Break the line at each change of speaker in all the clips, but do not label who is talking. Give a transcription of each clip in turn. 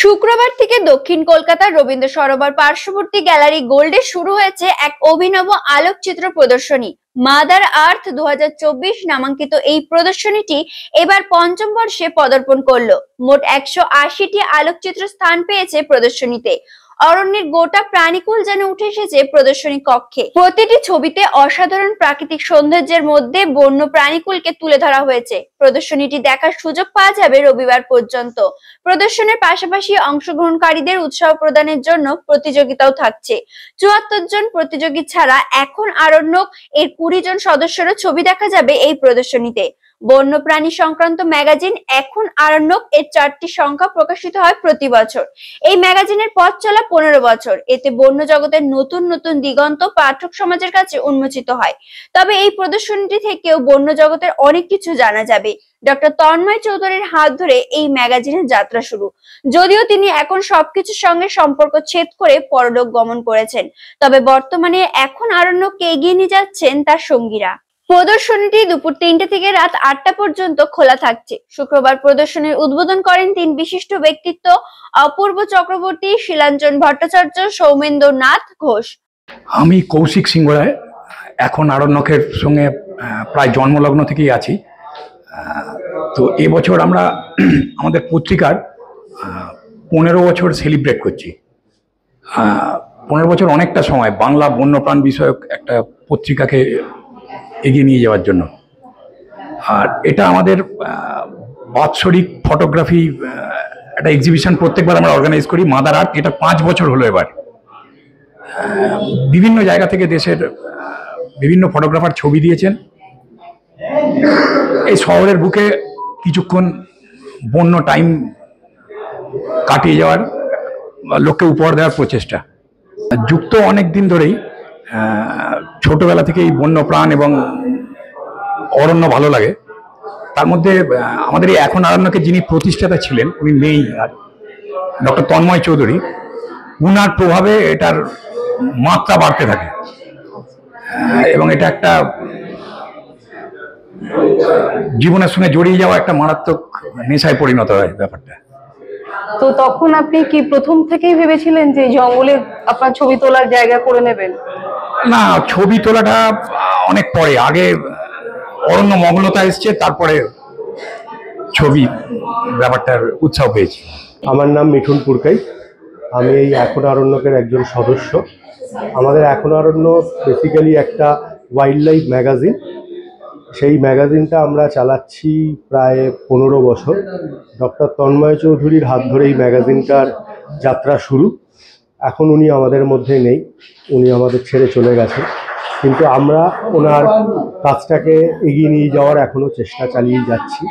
শুক্রবার থেকে দক্ষিণ কলকাতার রবীন্দ্র সরোবর পার্শ্ববর্তী গ্যালারি গোল্ডে শুরু হয়েছে এক অভিনব আলোকচিত্র প্রদর্শনী। মাদার আর্থ 2024 নামাঙ্কিত এই প্রদর্শনীটি এবার পঞ্চম বর্ষে পদার্পণ করলো। মোট 180টি আলোকচিত্র স্থান পেয়েছে প্রদর্শনীতে। অরণ্যের গোটা প্রাণীকুল যেন উঠে এসেছে প্রদর্শনী কক্ষে। প্রতিটি ছবিতে অসাধারণ প্রাকৃতিক সৌন্দর্যের মধ্যে বন্য প্রাণীকুলকে তুলে ধরা হয়েছে। প্রদর্শনীটি দেখার সুযোগ পাওয়া যাবে রবিবার পর্যন্ত। প্রদর্শনের পাশাপাশি অংশগ্রহণকারীদের উৎসাহ প্রদানের জন্য প্রতিযোগিতাও থাকছে। 74 জন প্রতিযোগী ছাড়া এখন আরণ্যক এর 20 জন সদস্যেরও ছবি দেখা যাবে এই প্রদর্শনীতে। বন্যপ্রাণী সংক্রান্ত ম্যাগাজিন এখন আরণ্যক এর 4টি সংখ্যা প্রকাশিত হয় প্রতি বছর। এই ম্যাগাজিনের পথ চলা 15 বছর। এতে বন্য জগতের নতুন নতুন দিগন্ত পাঠক সমাজের কাছে উন্মোচিত হয়। তবে এই প্রদর্শনীটি থেকেও বন্য জগতের অনেক কিছু জানা যাবে। ডক্টর তন্ময় চৌধুরীর হাত ধরে এই ম্যাগাজিনের যাত্রা শুরু। যদিও তিনি এখন সবকিছুর সঙ্গে সম্পর্ক ছেদ করে পরলোক গমন করেছেন, তবে বর্তমানে এখন আরণ্যককে এগিয়ে নিয়ে যাচ্ছেন তার সঙ্গীরা। প্রদর্শনীটি দুপুর 3টে থেকে রাত 8টা পর্যন্ত খোলা থাকছে। শুক্রবার প্রদর্শনীর উদ্বোধন করেন 3 বিশিষ্ট ব্যক্তিত্ব: অপূর্ব চক্রবর্তী, শিলাঞ্জন ভট্টাচার্য, সৌমেন্দ্র নাথ ঘোষ।
আমি কৌশিক সিংহ রায়, এখন আরণ্যকের সঙ্গে প্রায় জন্মলগ্ন থেকেই আছি। তো এবছর আমরা আমাদের পত্রিকার 15 বছর সেলিব্রেট করছি। 15 বছর অনেকটা সময় বাংলা বন্যপ্রাণ বিষয়ক একটা পত্রিকাকে এগিয়ে নিয়ে যাওয়ার জন্য। আর এটা আমাদের বাৎসরিক ফটোগ্রাফি একটা এক্সিবিশন প্রত্যেকবার আমরা অর্গানাইজ করি। মাদার আর্থ এটা 5 বছর হলো এবার। বিভিন্ন জায়গা থেকে দেশের বিভিন্ন ফটোগ্রাফার ছবি দিয়েছেন। এই শহরের বুকে কিছুক্ষণ বন্য টাইম কাটিয়ে যাওয়ার, লোককে উপহার দেওয়ার প্রচেষ্টা। যুক্ত অনেক দিন ধরেই, ছোটবেলা থেকেই বন্যপ্রাণ এবং অরণ্য ভালো লাগে। তার মধ্যে আমাদের এই এখন আরণ্যকে যিনি প্রতিষ্ঠাতা ছিলেন, উনি নেই আর, ডক্টর তন্ময় চৌধুরী। উনার প্রভাবে এটার মাত্রা বাড়তে থাকে এবং এটা একটা জীবনের সঙ্গে জড়িয়ে যাওয়া একটা মারাত্মক নেশায় পরিণত হয় ব্যাপারটা।
তো তখন আপনি কি প্রথম থেকেই ভেবেছিলেন যে জঙ্গলে আপনার ছবি তোলার জায়গা করে নেবেন?
না, ছবি তোলাটা অনেক পরে। আগে অরণ্য মগ্নতা এসছে, তারপরে ছবি ব্যাপারটার উৎসাহ পেয়েছি।
আমার নাম মিঠুন পুরকাই, আমি এই এখন আরণ্যকের একজন সদস্য। আমাদের এখন আরণ্য বেসিক্যালি একটা ওয়াইল্ড লাইফ ম্যাগাজিন। সেই ম্যাগাজিনটা আমরা চালাচ্ছি প্রায় 15 বছর। ডক্টর তন্ময় চৌধুরীর হাত ধরে এই ম্যাগাজিনটার যাত্রা শুরু। এখন উনি আমাদের মধ্যে নেই, উনি আমাদের ছেড়ে চলে গেছেন, কিন্তু আমরা ওনার কাজটাকে এগিয়ে নিয়ে যাওয়ার এখনও চেষ্টা চালিয়ে যাচ্ছি।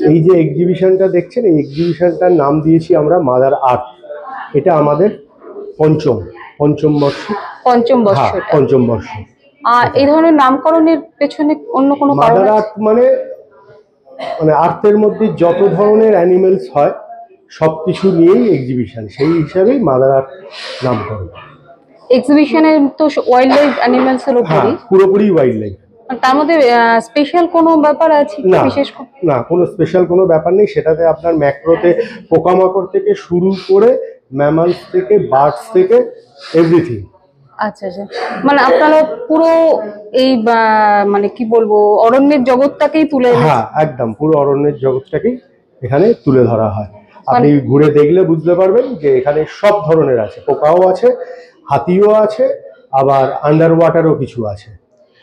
এই যে এক্সিবিশনটা দেখছেন, এই এক্সিবিশনটার নাম দিয়েছি আমরা মাদার আর্থ। এটা আমাদের পঞ্চম বর্ষ। পঞ্চম বর্ষ।
আর এই ধরনের নামকরণের পেছনে অন্য কোনো কারণ?
মাদার আর্থ মানে আর্থের মধ্যে যত ধরনের অ্যানিমেলস হয় সবকিছু নিয়েই এক্সিবিশন, সেই হিসাবেই মাদার আর্থ নামকরণ।
এক্সিবিশনের তো ওয়াইল্ড লাইফ অ্যানিমেলস এর উপরই,
পুরোপুরি ওয়াইল্ড লাইফ।
তার মধ্যে স্পেশাল কোনো ব্যাপার আছে বিশেষ?
না, কোনো স্পেশাল কোনো ব্যাপার নেই। সেটাতে আপনার ম্যাক্রোতে পোকামাকড় থেকে শুরু করে ম্যামালস থেকে বার্ডস থেকে এভরিথিং।
আচ্ছা আচ্ছা, মানে আপনারা পুরো এই মানে কি বলবো, অরণ্যের জগৎটাকেই তুলে?
হ্যাঁ, একদম পুরো অরণ্যের জগৎটাকেই এখানে তুলে ধরা হয়। আপনি ঘুরে দেখলে বুঝতে পারবেন যে এখানে সব ধরনের আছে। পোকাও আছে, হাতিও আছে, আবার আন্ডার ওয়াটারও কিছু আছে,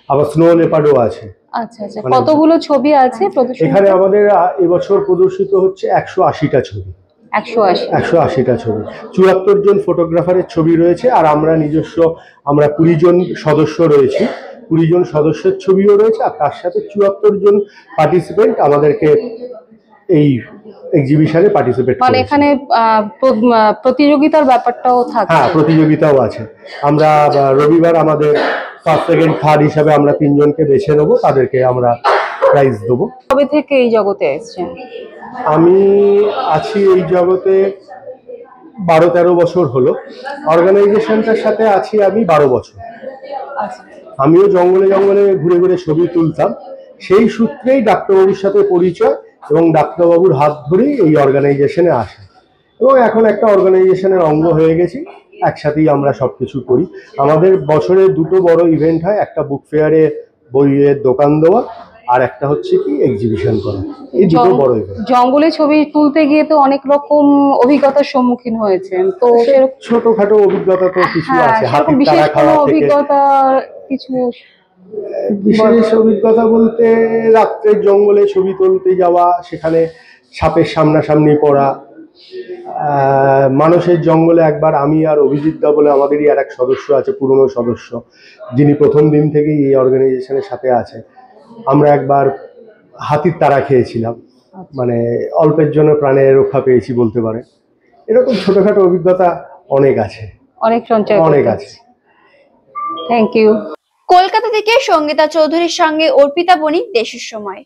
আবার স্নো লেপার্ডও আছে।
আচ্ছা আচ্ছা, কতগুলো ছবি আছে
এখানে? আমাদের এবছর প্রদর্শিত হচ্ছে 180টা ছবি। 180টা ছবি। 74 জন ফটোগ্রাফারের ছবি রয়েছে, আর আমরা নিজস্ব 20 জন সদস্য রয়েছি। 20 জন সদস্যের ছবিও রয়েছে, আর তার সাথে 74 জন পার্টিসিপেন্ট আমাদেরকে এই এক্সিবিশনে পার্টিসিপেট করে।
মানে এখানে প্রতিযোগিতার ব্যাপারটাও থাকে?
হ্যাঁ, প্রতিযোগিতাও আছে। আমরা রবিবার আমাদের ফার্স্ট, সেকেন্ড, থার্ড হিসাবে আমরা 3 জনকে বেছে নেবো, তাদেরকে আমরা প্রাইজ দেবো।
কবে থেকে এই জগতে এসেছেন?
আমি আছি এই জগতে 12-13 বছর হলো। অর্গানাইজেশনটার সাথে আছি আমি 12 বছর। আমিও জঙ্গলে জঙ্গলে ঘুরে ঘুরে ছবি তুলতাম। সেই সূত্রেই ডাক্তারবাবুর সাথে পরিচয় এবং ডাক্তারবাবুর হাত ধরেই এই অর্গানাইজেশনে আসে। এবং এখন একটা অর্গানাইজেশনের অঙ্গ হয়ে গেছি, একসাথেই আমরা সবকিছু করি। আমাদের বছরে দুটো বড় ইভেন্ট হয়, একটা বুক ফেয়ারে বইয়ের দোকান দেওয়া, আর একটা হচ্ছে কি এক্সিবিশন করা। এই দুটো বড় ইভেন্ট।
জঙ্গলে ছবি তুলতে গিয়ে তো অনেক রকম অভিজ্ঞতার সম্মুখীন হয়েছেন, তো
ছোটখাটো অভিজ্ঞতা তো কিছু আছে,
সেরকম বিশেষ কোনো অভিজ্ঞতা কিছু?
বিশেষ অভিজ্ঞতা বলতে রাত্রের জঙ্গলে ছবি তুলতে যাওয়া, সেখানে সাপের সামনাসামনি পড়া। মানুষের জঙ্গলে একবার আমি আর অভিজিৎ দা বলে আমাদেরই আর এক সদস্য আছে, পুরনো সদস্য, যিনি প্রথম দিন থেকেই এই অর্গানাইজেশনের সাথে আছে, আমরা একবার হাতির তাড়া খেয়েছিলাম, মানে অল্পের জন্য প্রাণে রক্ষা পেয়েছি বলতে পারে। এরকম ছোটখাটো অভিজ্ঞতা অনেক আছে, অনেক আছে।
Thank you.
কলকাতা থেকে সঙ্গীতা চৌধুরীর সঙ্গে অর্পিতা বণিক, দেশের সময়।